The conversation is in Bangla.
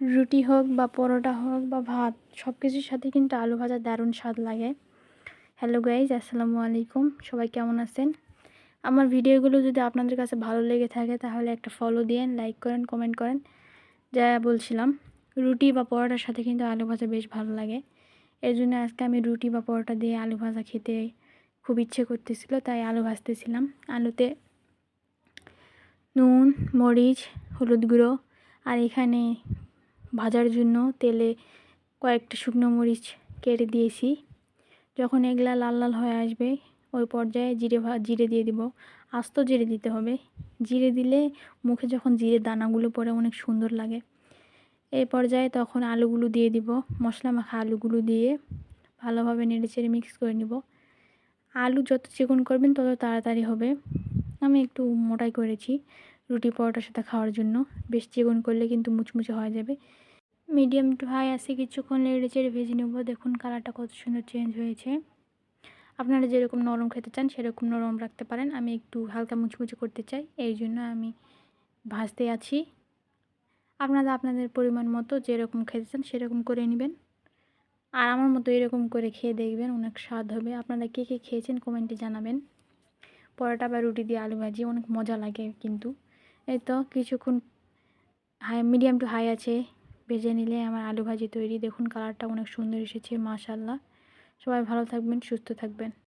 রুটি হোক বা পরোটা হোক বা ভাত, সব কিছুর সাথে কিন্তু আলু ভাজা দারুণ স্বাদ লাগে। হ্যালো গাইজ, আসসালামু আলাইকুম। সবাই কেমন আছেন? আমার ভিডিওগুলো যদি আপনাদের কাছে ভালো লেগে থাকে তাহলে একটা ফলো দিয়েন, লাইক করেন, কমেন্ট করেন। যা বলছিলাম, রুটি বা পরোটার সাথে কিন্তু আলু ভাজা বেশ ভালো লাগে। এর জন্য আজকে আমি রুটি বা পরোটা দিয়ে আলু ভাজা খেতে খুব ইচ্ছে করতেছিল, তাই আলু ভাজতেছিলাম। আলুতে নুন, মরিচ, হলুদ গুঁড়ো আর এখানে ভাজার জন্য তেলে কয়েকটা শুকনো মরিচ কেটে দিয়েছি। যখন এগুলা লাল লাল হয়ে আসবে ওই পর্যায়ে জিরে দিয়ে দিব। আস্ত জিরে দিতে হবে। জিরে দিলে মুখে যখন জিরের দানাগুলো পড়ে অনেক সুন্দর লাগে। এই পর্যায়ে তখন আলুগুলো দিয়ে দিব। মশলা মাখা আলুগুলো দিয়ে ভালোভাবে নেড়েচেড়ে মিক্স করে নিব। আলু যত চিকন করবেন তত তাড়াতাড়ি হবে। আমি একটু মোটাই করেছি রুটি পরোটার সাথে খাওয়ার জন্য। বেশ চিকন করলে কিন্তু মুচমুচে হয়ে যাবে। মিডিয়াম টু হাই আছে, কিছুক্ষণ নেড়েচেড়ে ভেজে নেব। দেখুন কালারটা কত সুন্দর চেঞ্জ হয়েছে। আপনারা যেরকম নরম খেতে চান সেরকম নরম রাখতে পারেন। আমি একটু হালকা মুচমুচে করতে চাই, এই জন্য আমি ভাজতে আছি। আপনারা আপনাদের পরিমাণ মতো যেরকম খেতে চান সেরকম করে নেবেন। আর আমার মতো এরকম করে খেয়ে দেখবেন, অনেক স্বাদ হবে। আপনারা কে কে খেয়েছেন কমেন্টে জানাবেন। পরোটা বা রুটি দিয়ে আলু ভাজি অনেক মজা লাগে কিন্তু। এই তো কিছুক্ষণ মিডিয়াম টু হাই আছে ভেজে নিলে আমার আলু ভাজি তৈরি। দেখুন কালারটা অনেক সুন্দর এসেছে, মাশাআল্লাহ। সবাই ভালো থাকবেন, সুস্থ থাকবেন।